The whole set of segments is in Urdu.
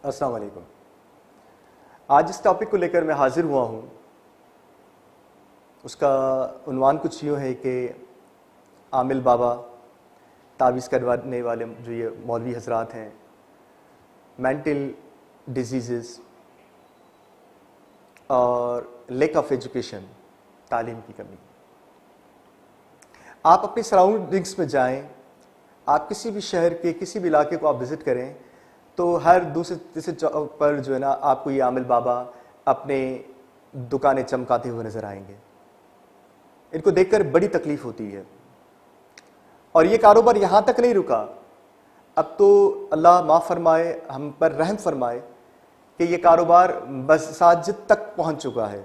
السلام علیکم۔ آج اس ٹاپک کو لے کر میں حاضر ہوا ہوں، اس کا عنوان کچھ یوں ہے کہ عامل بابا، تعویذ کروانے والے جو یہ مولوی حضرات ہیں، مینٹل ڈیزیزز اور لیک آف ایجوکیشن، تعلیم کی کمی۔ آپ اپنی سراؤنڈنگس میں جائیں، آپ کسی بھی شہر کے کسی بھی علاقے کو آپ وزٹ کریں تو ہر دوسرے تیسرے چوک پر جو ہے نا آپ کو یہ عامل بابا اپنے دکانیں چمکاتے ہوئے نظر آئیں گے۔ ان کو دیکھ کر بڑی تکلیف ہوتی ہے، اور یہ کاروبار یہاں تک نہیں رکا، اب تو اللہ معاف فرمائے، ہم پر رحم فرمائے کہ یہ کاروبار مساجد تک پہنچ چکا ہے۔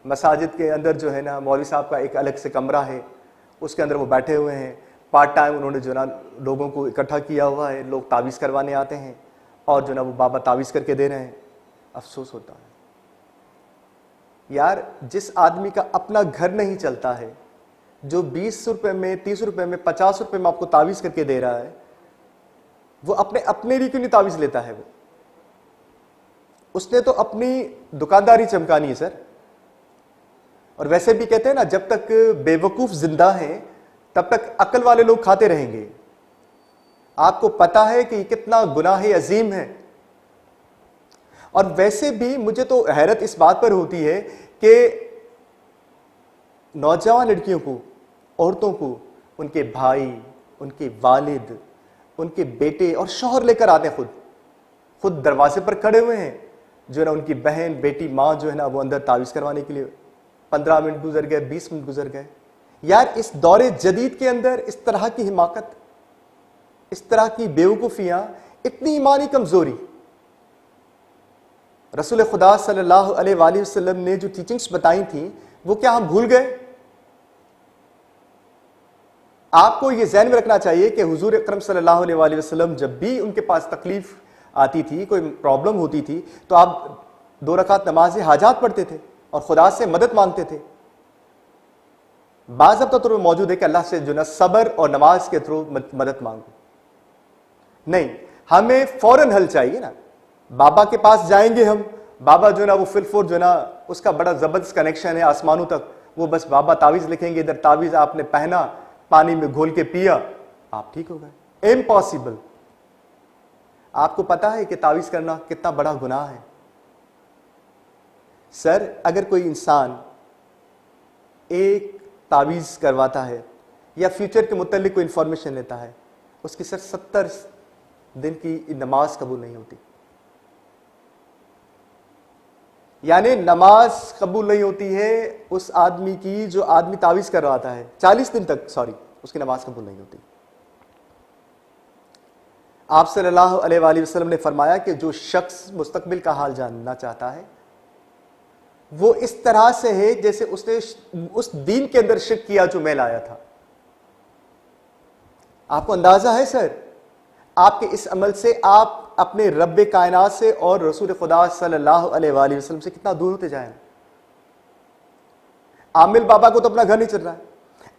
مساجد کے اندر جو ہے نا مولوی صاحب کا ایک الگ سے کمرہ ہے، اس کے اندر وہ بیٹھے ہوئے ہیں، پارٹ ٹائم انہوں نے جو نا لوگوں کو اکٹھا کیا ہوا ہے، لوگ تعویذ کروانے آتے ہیں اور جو نا وہ بابا تعویذ کر کے دے رہے ہیں۔ افسوس ہوتا ہے یار، جس آدمی کا اپنا گھر نہیں چلتا ہے، جو 20 روپے میں 30 روپے میں 50 روپے میں آپ کو تعویذ کر کے دے رہا ہے، وہ اپنے لیے کیوں نہیں تعویذ لیتا ہے؟ وہ اس نے تو اپنی دکانداری چمکانی ہے سر۔ اور ویسے بھی کہتے ہیں نا، جب تک بے وقوف زندہ ہیں تب تک عقل والے لوگ کھاتے رہیں گے۔ آپ کو پتا ہے کہ یہ کتنا گناہ عظیم ہے۔ اور ویسے بھی مجھے تو حیرت اس بات پر ہوتی ہے کہ نوجوان لڑکیوں کو، عورتوں کو، ان کے بھائی، ان کے والد، ان کے بیٹے اور شوہر لے کر آتے ہیں، خود دروازے پر کھڑے ہوئے ہیں، جو ہے نا ان کی بہن، بیٹی، ماں جو ہے نا وہ اندر تعویذ کروانے کے لیے 15 منٹ گزر گئے، 20 منٹ گزر گئے۔ یار اس دور جدید کے اندر اس طرح کی حماقت، اس طرح کی بیوقوفیاں، اتنی ایمانی کمزوری۔ رسول خدا صلی اللہ علیہ وآلہ وسلم نے جو ٹیچنگز بتائی تھیں وہ کیا ہم بھول گئے؟ آپ کو یہ ذہن میں رکھنا چاہیے کہ حضور اکرم صلی اللہ علیہ وآلہ وسلم جب بھی ان کے پاس تکلیف آتی تھی، کوئی پرابلم ہوتی تھی، تو آپ 2 رکعت نماز حاجات پڑھتے تھے اور خدا سے مدد مانگتے تھے۔ بعض اب تو موجود ہے کہ اللہ سے جو نا صبر اور نماز کے تھرو مدد مانگو، نہیں، ہمیں فوراً حل چاہیے نا۔ بابا کے پاس جائیں گے ہم، بابا جو نا وہ فل جو نا اس کا بڑا زبردست کنیکشن ہے آسمانوں تک، وہ بس بابا تعویذ لکھیں گے، ادھر تعویذ آپ نے پہنا، پانی میں گھول کے پیا، آپ ٹھیک ہو گئے۔ امپاسبل۔ آپ کو پتا ہے کہ تعویذ کرنا کتنا بڑا گناہ ہے؟ سر اگر کوئی انسان ایک تعویذ کرواتا ہے یا فیوچر کے متعلق کوئی انفارمیشن لیتا ہے، اس کی سر 70 دن کی نماز قبول نہیں ہوتی۔ یعنی نماز قبول نہیں ہوتی ہے اس آدمی کی جو آدمی تعویذ کرواتا ہے، 40 دن تک اس کی نماز قبول نہیں ہوتی۔ آپ صلی اللہ علیہ وآلہ وسلم نے فرمایا کہ جو شخص مستقبل کا حال جاننا چاہتا ہے وہ اس طرح سے ہے جیسے اس نے اس دین کے اندر شرک کیا جو میں لایا تھا۔ آپ کو اندازہ ہے سر، آپ کے اس عمل سے آپ اپنے رب کائنات سے اور رسول خدا صلی اللہ علیہ وآلہ وسلم سے کتنا دور ہوتے جائیں۔ عامل بابا کو تو اپنا گھر نہیں چل رہا ہے۔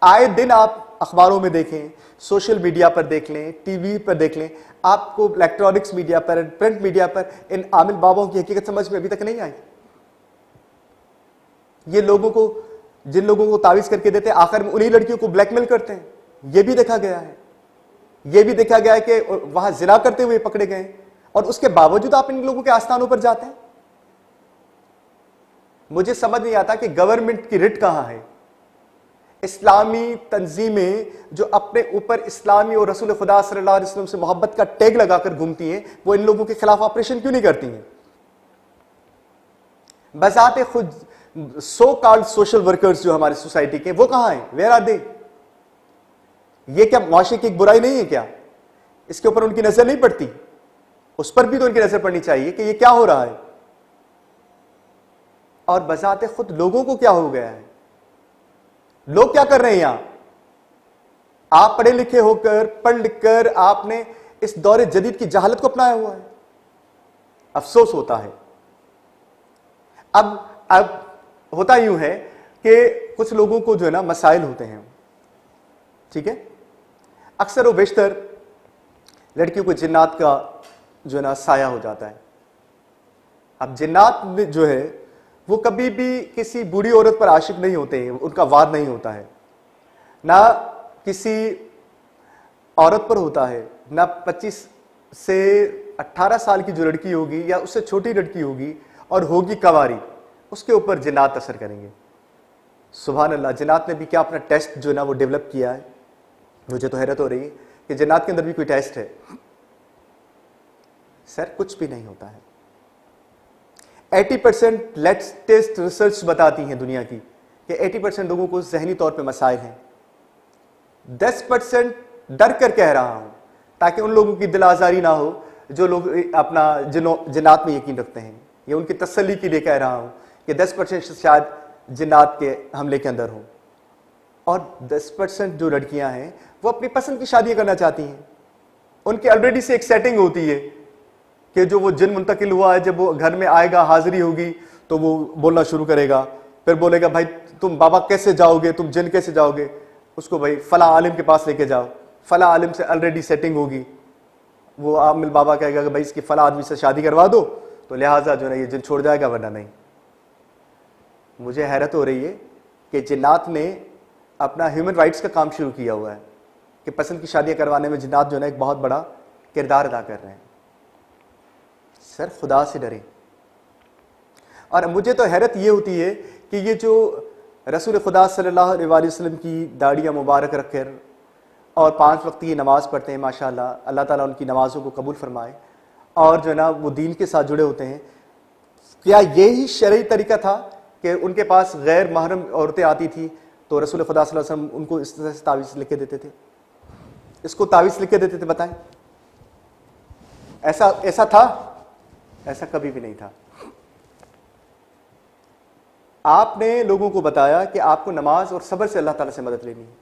آئے دن آپ اخباروں میں دیکھیں، سوشل میڈیا پر دیکھ لیں، ٹی وی پر دیکھ لیں، آپ کو الیکٹرانکس میڈیا پر، پرنٹ میڈیا پر ان عامل باباؤں کی حقیقت سمجھ میں ابھی تک نہیں آئی۔ یہ لوگوں کو، جن لوگوں کو تعویذ کر کے دیتے ہیں، آخر میں انہی لڑکیوں کو بلیک میل کرتے ہیں۔ یہ بھی دیکھا گیا ہے، یہ بھی دیکھا گیا ہے کہ وہاں زنا کرتے ہوئے پکڑے گئے، اور اس کے باوجود آپ ان لوگوں کے آستانوں پر جاتے ہیں۔ مجھے سمجھ نہیں آتا کہ گورنمنٹ کی رٹ کہاں ہے؟ اسلامی تنظیمیں جو اپنے اوپر اسلامی اور رسول خدا صلی اللہ علیہ وسلم سے محبت کا ٹیگ لگا کر گھومتی ہیں، وہ ان لوگوں کے خلاف آپریشن کیوں نہیں کرتی ہیں؟ بذات خود سو کالڈ سوشل ورکرز جو ہماری سوسائٹی کے، وہ کہاں ہیں؟ ویئر آر دے؟ یہ کیا معاشرے کی ایک برائی نہیں ہے کیا؟ اس کے اوپر ان کی نظر نہیں پڑتی؟ اس پر بھی تو ان کی نظر پڑنی چاہیے کہ یہ کیا ہو رہا ہے۔ اور بذات خود لوگوں کو کیا ہو گیا ہے؟ لوگ کیا کر رہے ہیں یہاں؟ آپ پڑھے لکھے ہو کر، پڑھ لکھ کر آپ نے اس دور جدید کی جہالت کو اپنایا ہوا ہے۔ افسوس ہوتا ہے۔ اب ہوتا یوں ہے کہ کچھ لوگوں کو جو ہے نا مسائل ہوتے ہیں، ٹھیک ہے، اکثر و بیشتر لڑکیوں کو جنات کا جو ہے نا سایہ ہو جاتا ہے. اب جنات جو ہے وہ کبھی بھی کسی بوڑھی عورت پر عاشق نہیں ہوتے ہیں, ان کا وار نہیں ہوتا ہے, نہ کسی عورت پر ہوتا ہے, نہ 25 سے 18 سال کی جو لڑکی ہوگی یا اس سے چھوٹی لڑکی ہوگی اور ہوگی کواری, اس کے اوپر جنات اثر کریں گے. سبحان اللہ, جنات نے بھی کیا اپنا ٹیسٹ جو ہے نا وہ ڈیولپ کیا ہے. مجھے تو حیرت ہو رہی ہے کہ جنات کے اندر بھی کوئی ٹیسٹ ہے. سر کچھ بھی نہیں ہوتا ہے. 80% لیٹسٹ ریسرچ بتاتی ہیں دنیا کی کہ 80% لوگوں کو ذہنی طور پہ مسائل ہیں. 10% ڈر کر کہہ رہا ہوں تاکہ ان لوگوں کی دل آزاری نہ ہو جو لوگ اپنا جنات میں یقین رکھتے ہیں. یہ ان کی تسلی کے لیے کہہ رہا ہوں کہ 10% شاید جنات کے حملے کے اندر ہوں. اور 10% جو لڑکیاں ہیں وہ اپنی پسند کی شادیاں کرنا چاہتی ہیں. ان کی آلریڈی سے ایک سیٹنگ ہوتی ہے کہ جو وہ جن منتقل ہوا ہے, جب وہ گھر میں آئے گا, حاضری ہوگی تو وہ بولنا شروع کرے گا. پھر بولے گا بھائی تم بابا کیسے جاؤ گے, تم جن کیسے جاؤ گے. اس کو بھائی فلاں عالم کے پاس لے کے جاؤ. فلاں عالم سے آلریڈی سیٹنگ ہوگی. وہ عامل بابا کہے گا کہ بھائی اس کی فلاں آدمی سے شادی کروا دو, تو لہٰذا جو ہے یہ جن چھوڑ جائے گا ورنہ نہیں. مجھے حیرت ہو رہی ہے کہ جنات نے اپنا ہیومن رائٹس کا کام شروع کیا ہوا ہے کہ پسند کی شادیاں کروانے میں جنات جو ہے ایک بہت بڑا کردار ادا کر رہے ہیں. سر خدا سے ڈریں. اور مجھے تو حیرت یہ ہوتی ہے کہ یہ جو رسول خدا صلی اللہ علیہ وسلم کی داڑیاں مبارک رکھ کر اور 5 وقت کی نماز پڑھتے ہیں, ماشاءاللہ اللہ تعالیٰ ان کی نمازوں کو قبول فرمائے, اور جو ہے نا وہ دین کے ساتھ جڑے ہوتے ہیں. کیا یہی شرعی طریقہ تھا کہ ان کے پاس غیر محرم عورتیں آتی تھیں تو رسول خدا صلی اللہ علیہ وسلم ان کو اس طرح سے تعویذ لکھ کے دیتے تھے, اس کو تعویذ لکھ کے دیتے تھے؟ بتائیں, ایسا تھا؟ ایسا کبھی بھی نہیں تھا. آپ نے لوگوں کو بتایا کہ آپ کو نماز اور صبر سے اللہ تعالیٰ سے مدد لینی ہے.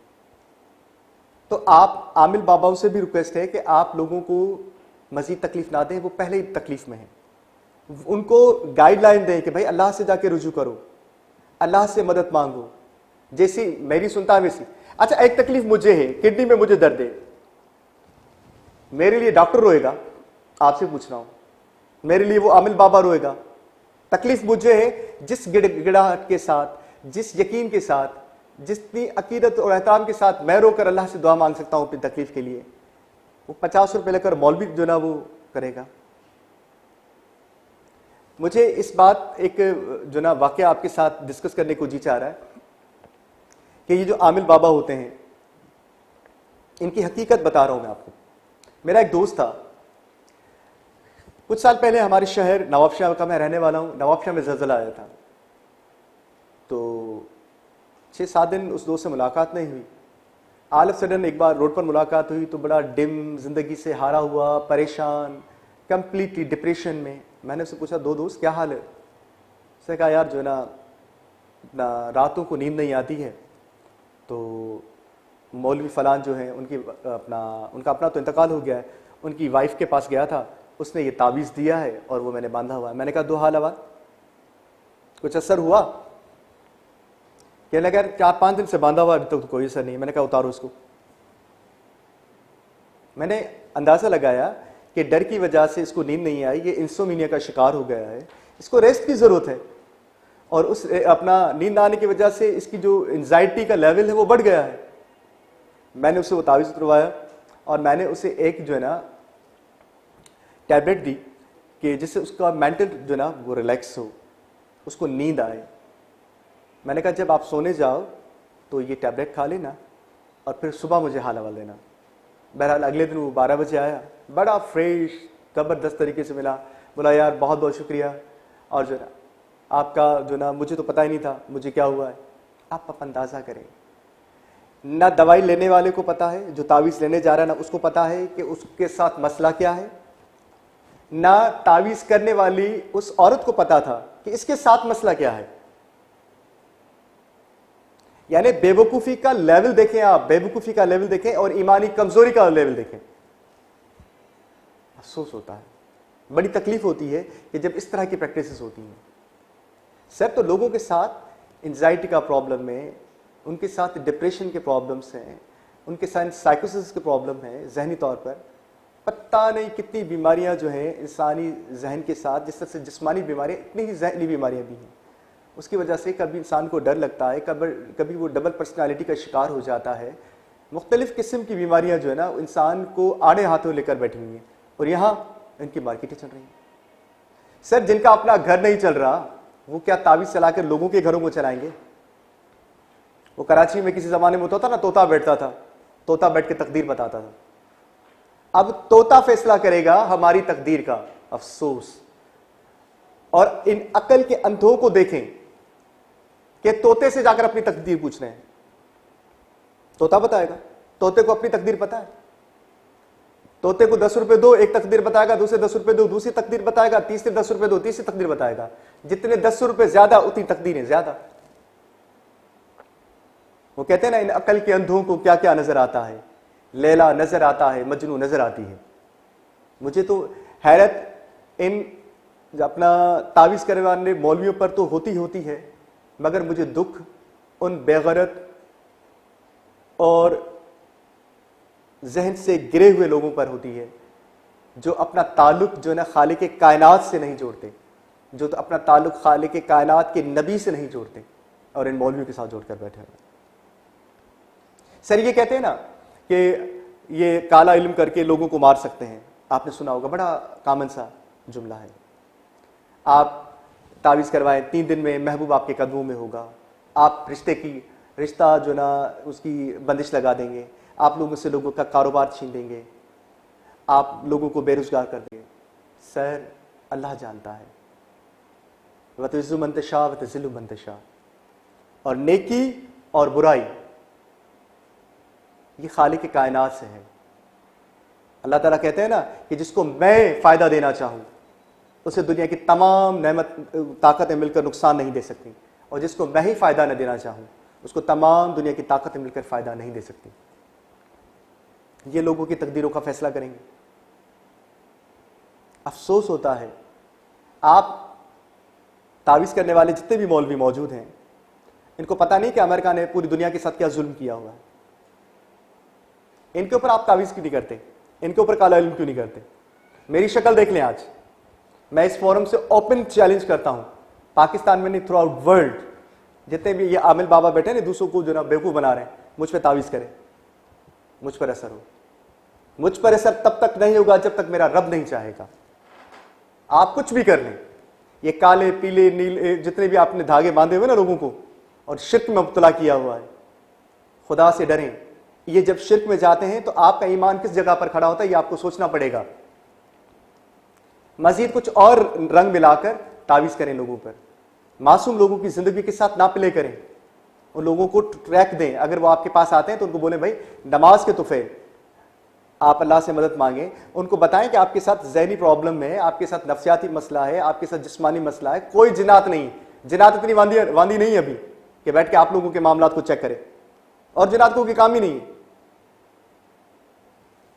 تو آپ عامل باباؤں سے بھی ریکویسٹ ہے کہ آپ لوگوں کو مزید تکلیف نہ دیں, وہ پہلے ہی تکلیف میں ہیں. ان کو گائیڈ لائن دیں کہ بھائی اللہ سے جا کے رجوع کرو, اللہ سے مدد مانگو, جیسی میری سنتا ہے ویسی. اچھا ایک تکلیف مجھے ہے, کڈنی میں مجھے درد ہے, میرے لیے ڈاکٹر روئے گا؟ آپ سے پوچھ رہا ہوں. میرے لیے وہ عامل بابا روئے گا؟ تکلیف مجھے ہے. جس گڑاہٹ کے ساتھ, جس یقین کے ساتھ, جتنی عقیدت اور احترام کے ساتھ میں رو کر اللہ سے دعا مانگ سکتا ہوں اپنی تکلیف کے لیے, وہ 50 روپے لے کر مولوی جو نا وہ کرے گا. مجھے اس بات ایک جو نا واقعہ آپ کے ساتھ ڈسکس کرنے کو جی چاہ رہا ہے کہ یہ جو عامل بابا ہوتے ہیں ان کی حقیقت بتا رہا ہوں میں آپ کو. میرا ایک دوست تھا, کچھ سال پہلے ہمارے شہر نواب شاہ کا میں رہنے والا ہوں, نواب شاہ میں زلزلہ آیا تھا. تو 6-7 دن اس دوست سے ملاقات نہیں ہوئی. آل آف سڈن ایک بار روڈ پر ملاقات ہوئی تو بڑا ڈم, زندگی سے ہارا ہوا, پریشان, کمپلیٹلی ڈپریشن میں. میں نے اس سے پوچھا دو دوست کیا حال ہے؟ اس نے کہا یار جو ہے نا راتوں کو نیند نہیں آتی ہے, تو مولوی فلان جو ہیں ان کا اپنا تو انتقال ہو گیا ہے, ان کی وائف کے پاس گیا تھا, اس نے یہ تعویذ دیا ہے اور وہ میں نے باندھا ہوا ہے. میں نے کہا 2 حال بعد کچھ اثر ہوا؟ کہنے لگا 4-5 دن سے باندھا ہوا, ابھی تک تو کوئی اثر نہیں. میں نے کہا اتارو اس کو. میں نے اندازہ لگایا کہ ڈر کی وجہ سے اس کو نیند نہیں آئی, یہ انسومینیا کا شکار ہو گیا ہے, اس کو ریسٹ کی ضرورت ہے, اور اس اپنا نیند نہ آنے کی وجہ سے اس کی جو انزائٹی کا لیول ہے وہ بڑھ گیا ہے. میں نے اسے وہ تعویذ اتروایا اور میں نے اسے ایک جو ہے نا ٹیبلٹ دی کہ جس سے اس کا مینٹل جو ہے نا وہ ریلیکس ہو, اس کو نیند آئے. میں نے کہا جب آپ سونے جاؤ تو یہ ٹیبلٹ کھا لینا اور پھر صبح مجھے حال حوال دینا. بہرحال اگلے دن وہ 12 بجے آیا, بڑا فریش زبردست طریقے سے ملا. بولا یار بہت بہت شکریہ, اور جو ہے نا آپ کا جو نا مجھے تو پتہ ہی نہیں تھا مجھے کیا ہوا ہے. آپ اندازہ کریں, نہ دوائی لینے والے کو پتا ہے, جو تعویذ لینے جا رہا ہے نہ اس کو پتا ہے کہ اس کے ساتھ مسئلہ کیا ہے, نہ تعویذ کرنے والی اس عورت کو پتا تھا کہ اس کے ساتھ مسئلہ کیا ہے. یعنی بے وقوفی کا لیول دیکھیں آپ, بے وقوفی کا لیول دیکھیں اور ایمانی کمزوری کا لیول دیکھیں. افسوس ہوتا ہے, بڑی تکلیف ہوتی ہے کہ جب اس طرح کی پریکٹسز ہوتی ہیں. سر تو لوگوں کے ساتھ انزائٹی کا پرابلم ہے, ان کے ساتھ ڈپریشن کے پرابلمس ہیں, ان کے ساتھ سائیکوسس کے پرابلم ہیں ذہنی طور پر, پتہ نہیں کتنی بیماریاں جو ہیں انسانی ذہن کے ساتھ، جس طرح سے جسمانی بیماریاں اتنی ہی ذہنی بیماریاں بھی ہیں. اس کی وجہ سے کبھی انسان کو ڈر لگتا ہے، کبھی وہ ڈبل پرسنالٹی کا شکار ہو جاتا ہے. مختلف قسم کی بیماریاں جو ہے نا انسان کو آڑے ہاتھوں لے کر بیٹھی ہوئی ہیں، اور یہاں ان کی مارکیٹیں چل رہی ہیں. سر جن کا اپنا گھر نہیں چل رہا وہ کیا تعویذ چلا کر لوگوں کے گھروں کو چلائیں گے؟ وہ کراچی میں کسی زمانے میں ہوتا تھا نا، طوطا بیٹھتا تھا، طوطا بیٹھ کے تقدیر بتاتا تھا. اب طوطا فیصلہ کرے گا ہماری تقدیر کا. افسوس. اور ان عقل کے اندھوں کو دیکھیں کہ طوطے سے جا کر اپنی تقدیر پوچھ رہے ہیں. طوطا بتائے گا، طوطے کو اپنی تقدیر پتہ ہے. طوطے کو 10 روپے دو، ایک تقدیر بتائے گا، دوسرے 10 روپے دو، دوسری تقدیر بتائے گا، تیسرے 10 روپے دو، تیسری تقدیر بتائے گا. جتنے 10 روپے زیادہ اتنی تقدیریں زیادہ. وہ کہتے ہیں نا ان عقل کے اندھوں کو کیا کیا نظر آتا ہے. لیلا نظر آتا ہے، مجنوں نظر آتی ہے. مجھے تو حیرت ان اپنا تعویذ کرنے والے مولویوں پر تو ہوتی ہے، مگر مجھے دکھ ان بے غیرت اور ذہن سے گرے ہوئے لوگوں پر ہوتی ہے جو اپنا تعلق جو ہے نا خالق کائنات سے نہیں جوڑتے، جو تو اپنا تعلق خالق کائنات کے نبی سے نہیں جوڑتے، اور ان مولویوں کے ساتھ جوڑ کر بیٹھے ہوئے. سر یہ کہتے ہیں نا کہ یہ کالا علم کر کے لوگوں کو مار سکتے ہیں. آپ نے سنا ہوگا، بڑا کامن سا جملہ ہے. آپ تعویذ کروائیں، 3 دن میں محبوب آپ کے قدموں میں ہوگا. آپ رشتہ جو نا اس کی بندش لگا دیں گے. آپ لوگوں سے لوگوں کا کاروبار چھین دیں گے. آپ لوگوں کو بے روزگار کر دیں گے. سر اللہ جانتا ہے. وَتُعِزُّ مَن تَشَاءُ وَتُذِلُّ مَن تَشَاءُ. اور نیکی اور برائی یہ خالق کائنات سے ہے. اللہ تعالیٰ کہتے ہیں نا کہ جس کو میں فائدہ دینا چاہوں اسے دنیا کی تمام نعمت طاقتیں مل کر نقصان نہیں دے سکتی، اور جس کو میں ہی فائدہ نہ دینا چاہوں اس کو تمام دنیا کی طاقتیں مل کر فائدہ نہیں دے سکتی. یہ لوگوں کی تقدیروں کا فیصلہ کریں گے. افسوس ہوتا ہے آپ تعویذ کرنے والے جتنے بھی مولوی موجود ہیں ان کو پتہ نہیں کہ امریکہ نے پوری دنیا کے ساتھ کیا ظلم کیا ہوا ہے. ان کے اوپر آپ تعویذ کیوں نہیں کرتے؟ ان کے اوپر کالا علم کیوں نہیں کرتے؟ میری شکل دیکھ لیں. آج میں اس فورم سے اوپن چیلنج کرتا ہوں، پاکستان میں نہیں تھرو آؤٹ ورلڈ جتنے بھی یہ عامل بابا بیٹھے ہیں دوسروں کو جو نا بیوقوف بنا رہے ہیں، مجھ پہ تعویذ کریں، مجھ پر اثر ہو. مجھ پر اثر تب تک نہیں ہوگا جب تک میرا رب نہیں چاہے گا. آپ کچھ بھی کر لیں، یہ کالے پیلے نیلے جتنے بھی آپ نے دھاگے باندھے ہوئے نا لوگوں کو اور شرک میں مبتلا کیا ہوا ہے، خدا سے ڈریں. یہ جب شرک میں جاتے ہیں تو آپ کا ایمان کس جگہ پر کھڑا ہوتا ہے یہ آپ کو سوچنا پڑے گا. مزید کچھ اور رنگ ملا کر تعویذ کریں لوگوں پر. معصوم لوگوں کی زندگی کے ساتھ نہ پلے کریں. ان لوگوں کو ٹریک دیں. اگر وہ آپ کے پاس آتے ہیں تو ان کو بولیں بھائی نماز کے تحفے آپ اللہ سے مدد مانگیں. ان کو بتائیں کہ آپ کے ساتھ ذہنی پرابلم ہے، آپ کے ساتھ نفسیاتی مسئلہ ہے، آپ کے ساتھ جسمانی مسئلہ ہے. کوئی جنات نہیں، جنات اتنی واندی نہیں ابھی کہ بیٹھ کے آپ لوگوں کے معاملات کو چیک کرے، اور جنات کو کوئی کام ہی نہیں ہے.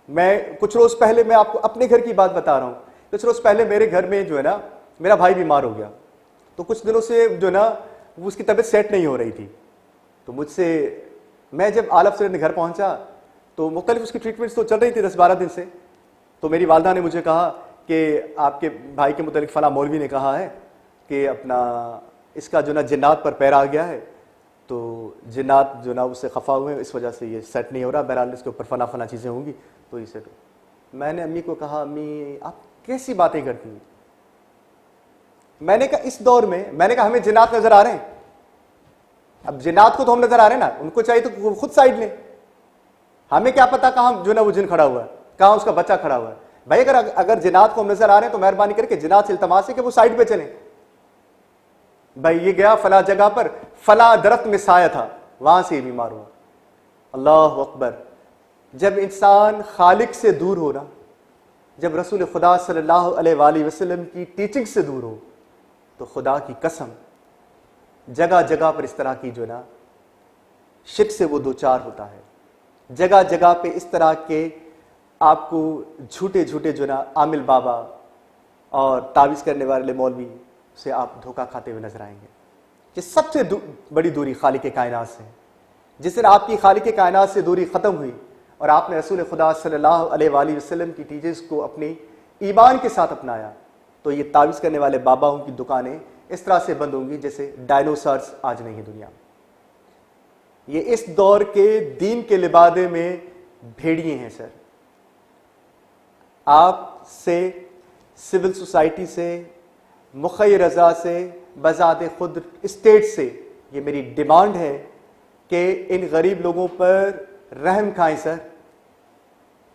میں کچھ روز پہلے میں آپ کو اپنے گھر کی بات بتا رہا ہوں. کچھ روز پہلے میرے گھر میں جو ہے نا میرا بھائی بیمار ہو گیا. تو کچھ دنوں سے جو ہے نا اس کی طبیعت سیٹ نہیں ہو رہی تھی. تو مجھ سے میں جب آلف سے گھر پہنچا تو مختلف اس کی ٹریٹمنٹس تو چل رہی تھی 10-12 دن سے. تو میری والدہ نے مجھے کہا کہ آپ کے بھائی کے متعلق فلاں مولوی نے کہا ہے کہ اپنا اس کا جو نا جنات پر پیر آ گیا ہے، تو جنات جو نا اس سے خفا ہوئے ہیں، اس وجہ سے یہ سیٹ نہیں ہو رہا. بہرحال اس کے اوپر فلاں چیزیں ہوں گی تو یہ سیٹ ہو. میں نے امی کو کہا امی آپ کیسی باتیں کرتی ہیں؟ میں نے کہا اس دور میں میں نے کہا ہمیں جنات نظر آ رہے ہیں. اب جنات کو تو ہم نظر آ رہے ہیں نا، ان کو چاہیے تو خود سائڈ لیں. ہمیں کیا پتا کہاں جو نا وہ جن کھڑا ہوا ہے، کہاں اس کا بچہ کھڑا ہوا ہے. بھائی اگر جنات کو ہم نظر آ رہے ہیں تو مہربانی کر کے جنات سے التماس ہے کہ وہ سائڈ پہ چلیں. بھائی یہ گیا فلاں جگہ پر، فلاں درخت میں سایہ تھا، وہاں سے بیمار ہوا. اللہ اکبر. جب انسان خالق سے دور ہو نا، جب رسول خدا صلی اللہ علیہ وآلہ وسلم کی ٹیچنگ سے دور ہو، تو خدا کی قسم جگہ جگہ پر اس طرح کی جو نا شرک سے وہ دوچار ہوتا ہے. جگہ جگہ پہ اس طرح کے آپ کو جھوٹے جو نا عامل بابا اور تعویذ کرنے والے مولوی سے آپ دھوکہ کھاتے ہوئے نظر آئیں گے. یہ سب سے بڑی دوری خالق کائنات سے ہے. جس دن آپ کی خالق کائنات سے دوری ختم ہوئی، اور آپ نے رسول خدا صلی اللہ علیہ وآلہ وسلم کی ٹیچرز کو اپنی ایمان کے ساتھ اپنایا، تو یہ تعویذ کرنے والے باباؤں کی دکانیں اس طرح سے بند ہوں گی جیسے ڈائنوسارز آج نہیں ہے دنیا میں۔ یہ اس دور کے دین کے لبادے میں بھیڑیے ہیں سر۔ آپ سے، سول سوسائٹی سے، مخیر رضا سے، بذات خود اسٹیٹ سے یہ میری ڈیمانڈ ہے کہ ان غریب لوگوں پر رحم کھائیں سر،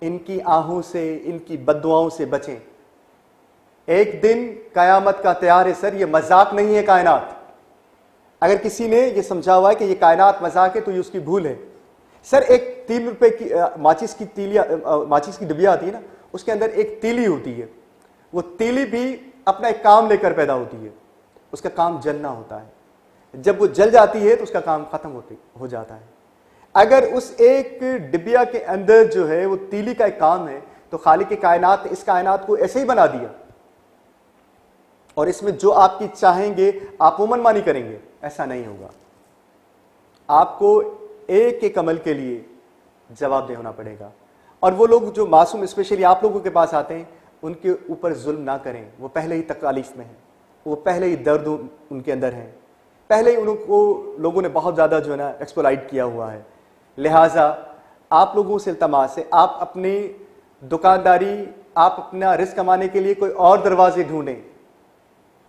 ان کی آہوں سے، ان کی بددعاؤں سے بچیں۔ ایک دن قیامت کا تیار ہے سر، یہ مذاق نہیں ہے کائنات۔ اگر کسی نے یہ سمجھا ہوا ہے کہ یہ کائنات مذاق ہے تو یہ اس کی بھول ہے۔ سر ایک 3 روپے کی ماچس کی ڈبیا آتی ہے نا، اس کے اندر ایک تیلی ہوتی ہے، وہ تیلی بھی اپنا ایک کام لے کر پیدا ہوتی ہے، اس کا کام جلنا ہوتا ہے۔ جب وہ جل جاتی ہے تو اس کا کام ختم ہو جاتا ہے۔ اگر اس ایک ڈبیا کے اندر جو ہے وہ تیلی کا ایک کام ہے تو خالق کائنات نے اس کائنات کو ایسے ہی بنا دیا، اور اس میں جو آپ کی چاہیں گے آپ من مانی کریں گے، ایسا نہیں ہوگا۔ آپ کو ایک ایک عمل کے لیے جواب دہ ہونا پڑے گا، اور وہ لوگ جو معصوم اسپیشلی آپ لوگوں کے پاس آتے ہیں ان کے اوپر ظلم نہ کریں، وہ پہلے ہی تکالیف میں ہیں، وہ پہلے ہی درد ان کے اندر ہیں، پہلے ہی ان کو لوگوں نے بہت زیادہ جو ہے نا ایکسپلائٹ کیا ہوا ہے۔ لہٰذا آپ لوگوں سے التماس ہے، آپ اپنی دکانداری، آپ اپنا رزق کمانے کے لیے کوئی اور دروازے ڈھونڈیں،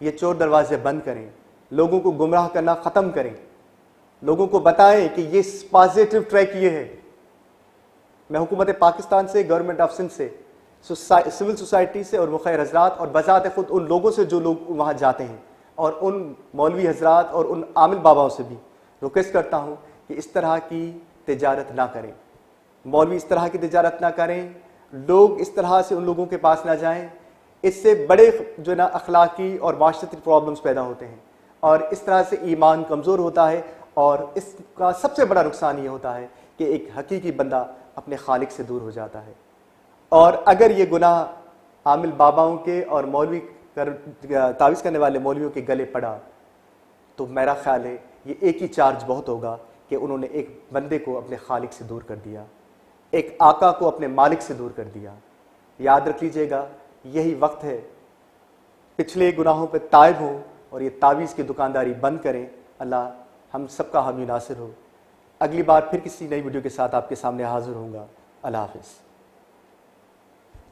یہ چور دروازے بند کریں، لوگوں کو گمراہ کرنا ختم کریں، لوگوں کو بتائیں کہ یہ پازیٹیو ٹریک یہ ہے۔ میں حکومت پاکستان سے، گورنمنٹ آف سندھ سے، سول سوسائٹی سے اور مخیر حضرات اور بذات خود ان لوگوں سے جو لوگ وہاں جاتے ہیں اور ان مولوی حضرات اور ان عامل باباؤں سے بھی ریکویسٹ کرتا ہوں کہ اس طرح کی تجارت نہ کریں، مولوی اس طرح کی تجارت نہ کریں، لوگ اس طرح سے ان لوگوں کے پاس نہ جائیں۔ اس سے بڑے جو نا اخلاقی اور معاشرتی پرابلمز پیدا ہوتے ہیں، اور اس طرح سے ایمان کمزور ہوتا ہے، اور اس کا سب سے بڑا نقصان یہ ہوتا ہے کہ ایک حقیقی بندہ اپنے خالق سے دور ہو جاتا ہے۔ اور اگر یہ گناہ عامل باباؤں کے اور مولوی تعویذ کرنے والے مولویوں کے گلے پڑا تو میرا خیال ہے یہ ایک ہی چارج بہت ہوگا کہ انہوں نے ایک بندے کو اپنے خالق سے دور کر دیا، ایک آقا کو اپنے مالک سے دور کر دیا۔ یاد رکھ لیجئے گا، یہی وقت ہے پچھلے گناہوں پہ تائب ہوں اور یہ تعویذ کی دکانداری بند کریں۔ اللہ ہم سب کا حامی ناصر ہو۔ اگلی بار پھر کسی نئی ویڈیو کے ساتھ آپ کے سامنے حاضر ہوں گا۔ اللہ حافظ۔